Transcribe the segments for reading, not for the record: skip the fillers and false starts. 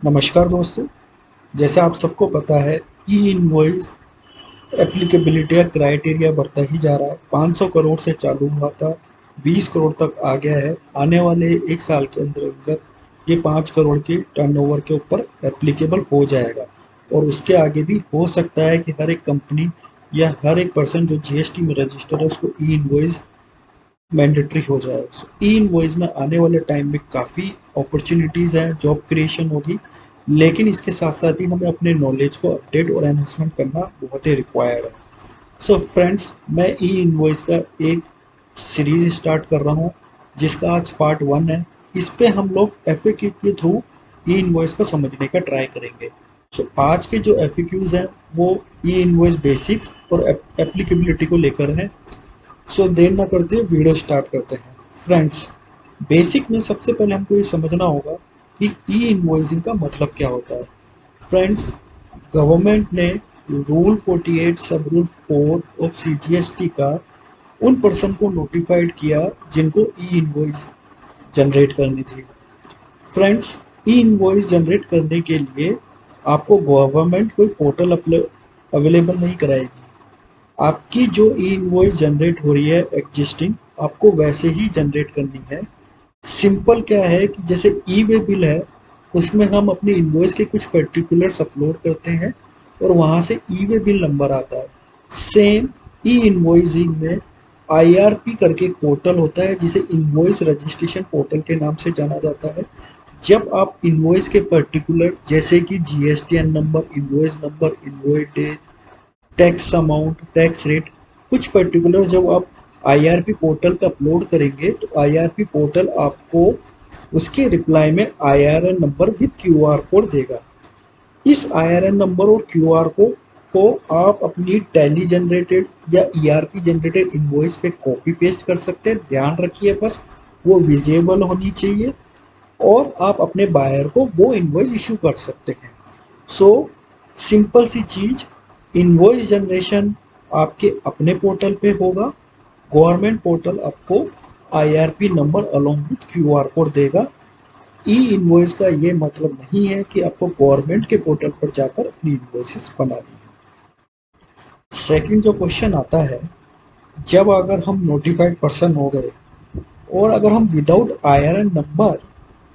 नमस्कार दोस्तों। जैसे आप सबको पता है, ई इनवॉइस एप्लीकेबिलिटी का क्राइटेरिया बढ़ता ही जा रहा है। 500 करोड़ से चालू हुआ था, 20 करोड़ तक आ गया है। आने वाले एक साल के अंदर अंदर ये 5 करोड़ के टर्नओवर के ऊपर एप्लीकेबल हो जाएगा और उसके आगे भी हो सकता है कि हर एक कंपनी या हर एक पर्सन जो जीएसटी में रजिस्टर है उसको ई इनवॉइस मैंडेटरी हो जाए। ई इनवॉइस में आने वाले टाइम में काफ़ी अपॉर्चुनिटीज़ हैं, जॉब क्रिएशन होगी, लेकिन इसके साथ साथ ही हमें अपने नॉलेज को अपडेट और एनहेंसमेंट करना बहुत ही रिक्वायर्ड है। सो फ्रेंड्स, मैं ई इनवॉइस का एक सीरीज स्टार्ट कर रहा हूँ जिसका आज पार्ट 1 है। इस पे हम लोग एफएक्यू के थ्रू ई इनवॉइस को समझने का ट्राई करेंगे। सो आज के जो एफएक्यूज हैं वो ई इनवॉइस बेसिक्स और एप्लीकेबिलिटी को लेकर हैं। सो देर ना करते वीडियो स्टार्ट करते हैं। फ्रेंड्स, बेसिक में सबसे पहले हमको ये समझना होगा कि ई इनवॉइसिंग का मतलब क्या होता है। फ्रेंड्स, गवर्नमेंट ने रूल 48 सब रूल 4 ऑफ सीजीएसटी का उन पर्सन को नोटिफाइड किया जिनको ई इनवॉइस जनरेट करनी थी। फ्रेंड्स, ई इनवॉइस जनरेट करने के लिए आपको गवर्नमेंट कोई पोर्टल अवेलेबल नहीं कराएगी। आपकी जो ई इनवॉइस जनरेट हो रही है एग्जिस्टिंग, आपको वैसे ही जनरेट करनी है। सिंपल क्या है कि जैसे ई वे बिल है, उसमें हम अपनी इनवॉइस के कुछ पर्टिकुलर्स अपलोड करते हैं और वहाँ से ई वे बिल नंबर आता है। सेम ई इनवॉइसिंग में आईआरपी करके एक पोर्टल होता है जिसे इनवॉइस रजिस्ट्रेशन पोर्टल के नाम से जाना जाता है। जब आप इनवॉइस के पर्टिकुलर जैसे कि GSTN number, invoice date, tax amount, tax rate, कुछ पर्टिकुलर जब आप आईआरपी पोर्टल पे अपलोड करेंगे तो आईआरपी पोर्टल आपको उसके रिप्लाई में IRN number with QR code देगा। इस आईआरएन नंबर और क्यूआर कोड को आप अपनी टैली जनरेटेड या ईआरपी जनरेटेड इनवॉइस पे कॉपी पेस्ट कर सकते हैं। ध्यान रखिए बस वो विजिबल होनी चाहिए और आप अपने बायर को वो इनवॉइस इशू कर सकते हैं। सो सिंपल सी चीज, इनवॉइस जनरेशन आपके अपने पोर्टल पे होगा। गवर्नमेंट पोर्टल आपको IRP number along with QR code देगा। ई इनवॉइस का ये मतलब नहीं है कि आपको गवर्नमेंट के पोर्टल पर जाकर अपनी इनवॉइसेस बनानी है। सेकंड जो क्वेश्चन आता है, जब अगर हम नोटिफाइड पर्सन हो गए और अगर हम without IRN number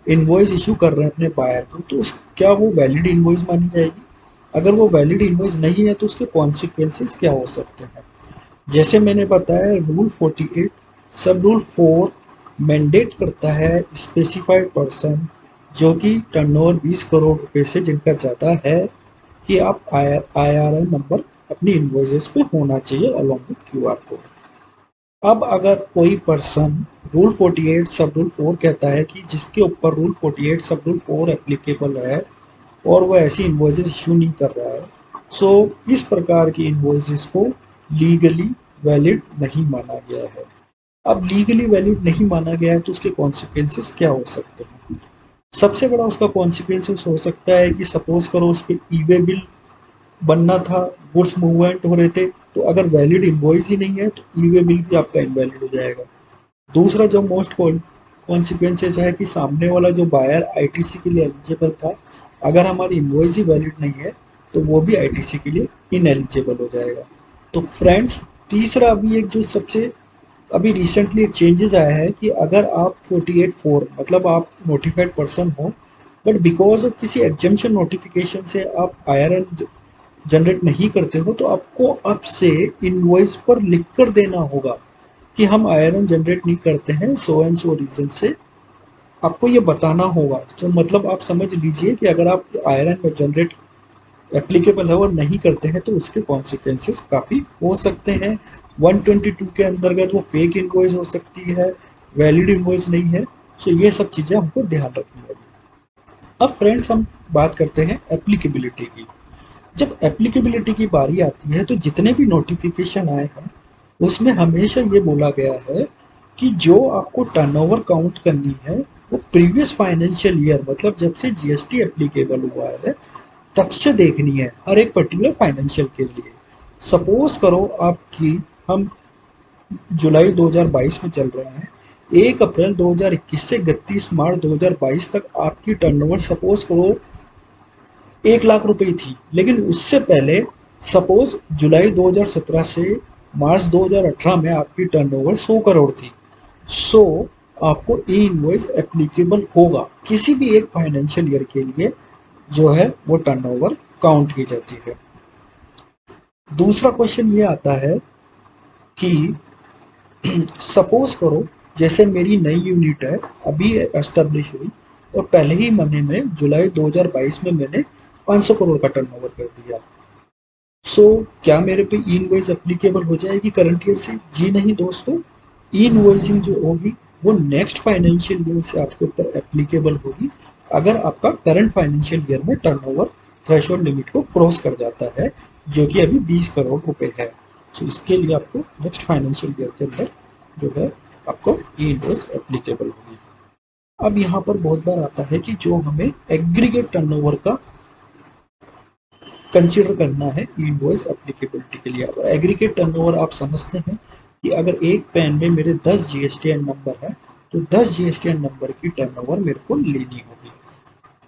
invoice issue कर रहे हैं अपने बायर को, तो क्या वो वैलिड इनवॉइस मानी जाएगी? अगर वो वैलिड इनवॉइस नहीं है तो उसके कॉन्सिक्वेंसेस क्या हो सकते हैं? जैसे मैंने बताया, रूल 48 सब रूल 4 मैंडेट करता है स्पेसिफाइड पर्सन जो कि टर्नओवर 20 करोड़ रुपए से जिनका ज़्यादा है कि आप आईआरएन नंबर अपनी इनवॉइसेस पे होना चाहिए अलॉन्ग विथ क्यूआर कोड। अब अगर कोई पर्सन, रूल 48 सब रूल 4 कहता है कि जिसके ऊपर रूल 48 सब रूल 4 एप्लीकेबल है और वो ऐसी इन्वॉइसेस इशू नहीं कर रहा है, सो इस प्रकार की इन्वॉइसेस को लीगली वैलिड नहीं माना गया है। अब लीगली वैलिड नहीं माना गया है तो उसके कॉन्सिक्वेंसेस क्या हो सकते हैं? सबसे बड़ा उसका कॉन्सिक्वेंसेस हो सकता है कि सपोज करो उस पर ई वे बिल बनना था, गुड्स मूवमेंट हो रहे थे, तो अगर वैलिड इनवॉइस ही नहीं है तो ई वे बिल भी आपका इनवैलिड हो जाएगा। दूसरा जो मोस्ट कॉन्सिक्वेंसेस है कि सामने वाला जो बायर आईटीसी के लिए एलिजिबल था, अगर हमारी इनवॉइस ही वैलिड नहीं है तो वो भी आईटीसी के लिए इनएलिजिबल हो जाएगा। तो फ्रेंड्स, तीसरा अभी एक जो सबसे अभी रिसेंटली एक चेंजेस आया है कि अगर आप 48(4) मतलब आप नोटिफाइड पर्सन हो बट बिकॉज ऑफ किसी एग्जम्पशन नोटिफिकेशन से आप आईआरएन जनरेट नहीं करते हो, तो आपको अब से इनवॉइस पर लिख कर देना होगा कि हम आयरन जनरेट नहीं करते हैं सो एंड सो रीजन से। आपको ये बताना होगा। तो मतलब आप समझ लीजिए कि अगर आप आयरन में जनरेट एप्लीकेबल है और नहीं करते हैं तो उसके कॉन्सिक्वेंसेस काफ़ी हो सकते हैं। 122 के अंतर्गत वो फेक इनवॉइस हो सकती है, वैलिड इनवॉइस नहीं है। सो ये सब चीज़ें हमको ध्यान रखनी होगी। अब फ्रेंड्स, हम बात करते हैं एप्लीकेबिलिटी की। जब एप्लीकेबिलिटी की बारी आती है तो जितने भी नोटिफिकेशन आए हैं उसमें हमेशा ये बोला गया है कि जो आपको टर्नओवर काउंट करनी है वो प्रीवियस फाइनेंशियल ईयर, मतलब जब से जीएसटी एप्लीकेबल हुआ है तब से देखनी है हर एक पर्टिकुलर फाइनेंशियल के लिए। सपोज करो आपकी, हम जुलाई 2022 में चल रहे हैं, 1 अप्रैल 2021 से 31 मार्च 2022 तक आपकी टर्नओवर सपोज करो 1 लाख रुपए थी, लेकिन उससे पहले सपोज जुलाई 2017 से मार्च 2018 में आपकी टर्नओवर 100 करोड़ थी। सो आपको ई इनवॉइस एप्लीकेबल होगा किसी भी एक फाइनेंशियल ईयर के लिए, जो है वो टर्नओवर काउंट की जाती है। दूसरा क्वेश्चन ये आता है कि सपोज करो जैसे मेरी नई यूनिट है, अभी एस्टेब्लिश हुई और पहले ही महीने में जुलाई 2022 में मैंने 500 करोड़ का टर्नओवर कर दिया। सो क्या मेरे पे ई इनवॉइस एप्लीकेबल हो जाएगी करंट ईयर से? जी नहीं दोस्तों, ई इनवॉइसिंग जो होगी वो नेक्स्ट फाइनेंशियल ईयर से आपके ऊपर एप्लीकेबल होगी अगर आपका करंट फाइनेंशियल ईयर में टर्नओवर थ्रेशोल्ड लिमिट को क्रॉस कर जाता है, जो कि अभी 20 करोड़ रुपए है। तो इसके लिए आपको नेक्स्ट फाइनेंशियल ईयर के अंदर जो है आपको ई इनवॉइस एप्लीकेबल होगी। अब यहाँ पर बहुत बार आता है कि जो हमें एग्रीगेट टर्नओवर का कंसीडर करना है इनवॉइस एप्लीकेबिलिटी के लिए। अब एग्रीगेट टर्नओवर आप समझते हैं कि अगर एक पैन में मेरे 10 जीएसटीएन नंबर है तो 10 जीएसटीएन नंबर की टर्नओवर मेरे को लेनी होगी।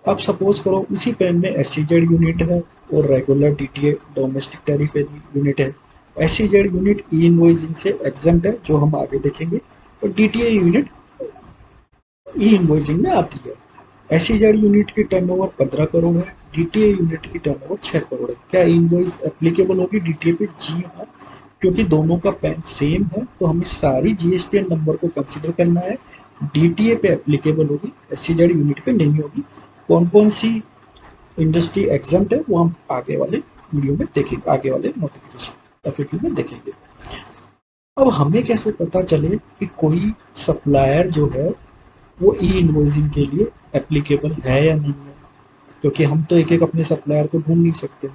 अब सपोज करो उसी पैन में एससीजेड यूनिट है और regular DTA domestic tariff unit है। एससीजेड यूनिट ई इनवॉइसिंग से एग्जम्प्ट है, जो हम आगे देखेंगे, और डीटीए यूनिट ई इनवॉइसिंग में आती है। एससीजेड यूनिट की टर्नओवर 15 करोड़ है, डीटीए यूनिट की टर्नओवर 6 करोड़ है। क्या इनवॉइस एप्लीकेबल होगी डीटीए पे? जी हाँ, क्योंकि दोनों का पैन सेम है तो हमें सारी जीएसटीएन नंबर को कंसीडर करना है। डीटीए पे एप्लीकेबल होगी, एससीजेड यूनिट पे नहीं होगी। कौन कौन सी इंडस्ट्री एग्जम्प्ट है वो हम आगे वाले वीडियो में देखेंगे, आगे वाले नोटिफिकेशन एफएक्यू में देखेंगे। अब हमें कैसे पता चले कि कोई सप्लायर जो है वो ई इनवॉइसिंग के लिए एप्लीकेबल है या नहीं है, क्योंकि हम तो एक एक अपने सप्लायर को ढूंढ नहीं सकते।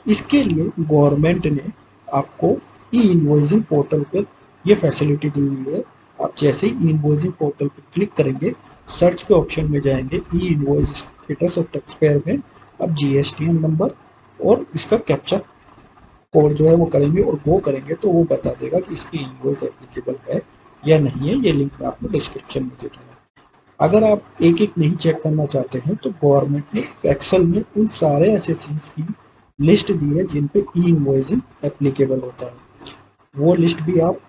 इसके लिए गवर्नमेंट ने आपको ई इनवॉइसिंग पोर्टल पर ये फैसिलिटी दी हुई है। आप जैसे ही ई इनवॉइसिंग पोर्टल पर क्लिक करेंगे, सर्च के ऑप्शन में जाएंगे, ई इनवॉइस स्टेटस और टैक्सपेयर में आप जीएसटीएन नंबर और इसका कैप्चा कोड जो है वो करेंगे और गो करेंगे तो वो बता देगा कि इसकी इनवॉइस एप्लीकेबल है या नहीं है। ये लिंक मैं आपको डिस्क्रिप्शन में दे दूंगा। अगर आप एक एक नहीं चेक करना चाहते हैं तो गवर्नमेंट ने एक्सेल में उन सारे एसएससीज की लिस्ट दी है जिन पे ई इनवॉइसिंग एप्लीकेबल होता है। वो लिस्ट भी आप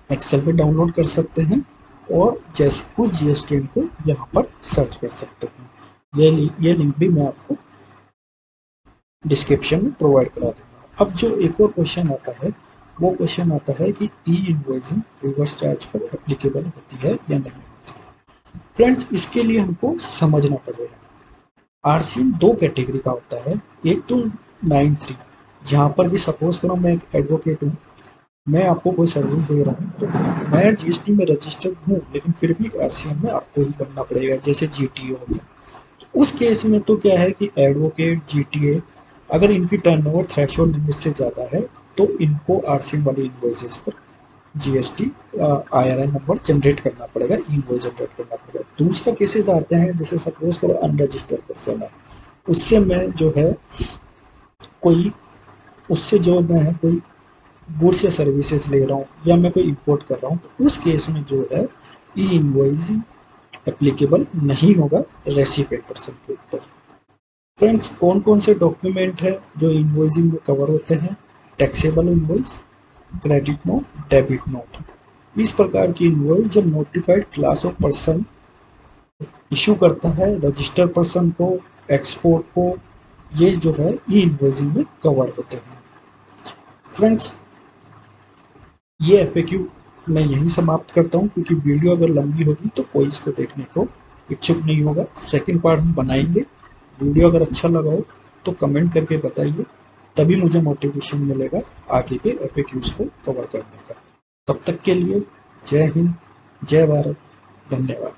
एक्सेल पे डाउनलोड कर सकते हैं और जैसे उस जीएसटीएन को यहाँ पर सर्च कर सकते हैं। ये लिंक भी मैं आपको डिस्क्रिप्शन में प्रोवाइड करा दूंगा। अब जो एक और क्वेश्चन आता है वो क्वेश्चन आता है कि ई इनवॉइसिंग रिवर्स चार्ज पर एप्लीकेबल होती है या नहीं। फ्रेंड्स, इसके लिए हमको समझना पड़ेगा। आरसीएम दो कैटेगरी का होता है, एक तो 93, जहाँ पर भी सपोज करो मैं एक एडवोकेट हूँ, मैं आपको कोई सर्विस दे रहा हूँ तो मैं जीएसटी में रजिस्टर्ड हूँ, लेकिन फिर भी आरसीएम में आपको ही बनना पड़ेगा, जैसे जीटीए हो गया। तो उस केस में तो क्या है कि एडवोकेट, जीटीए, अगर इनकी टर्नओवर थ्रेशोल्ड लिमिट से ज़्यादा है तो इनको आरसीएम वाली इनवॉइसेस पर जीएसटी आईआरएन नंबर जनरेट करना पड़ेगा, इनवॉइस जनरेट करना पड़ेगा। दूसरा केसेस आते हैं जैसे सपोज करो अनरजिस्टर्ड पर्सन है, उससे मैं जो है कोई उससे जो मैं है कोई गुड्स या सर्विसेज ले रहा हूँ या मैं कोई इंपोर्ट कर रहा हूँ, तो उस केस में जो है ई इनवॉइसिंग एप्लीकेबल नहीं होगा रेसिपिएंट पर्सन के ऊपर। फ्रेंड्स, कौन कौन से डॉक्यूमेंट है जो इनवॉइसिंग में कवर होते हैं? Taxable invoice, credit note, debit note. इस प्रकार की इनवॉइस जब notified class of person issue करता है रजिस्टर्ड पर्सन को, एक्सपोर्ट को, ये जो है ई इनवॉइसिंग में कवर होते हैं। फ्रेंड्स, ये एफएक्यू मैं यहीं समाप्त करता हूँ, क्योंकि वीडियो अगर लंबी होगी तो कोई इसको देखने को इच्छुक नहीं होगा। सेकंड पार्ट हम बनाएंगे। वीडियो अगर अच्छा लगा हो तो कमेंट करके बताइए, तभी मुझे मोटिवेशन मिलेगा आगे के एफएक्यूज को कवर करने का। तब तक के लिए जय हिंद, जय भारत, धन्यवाद।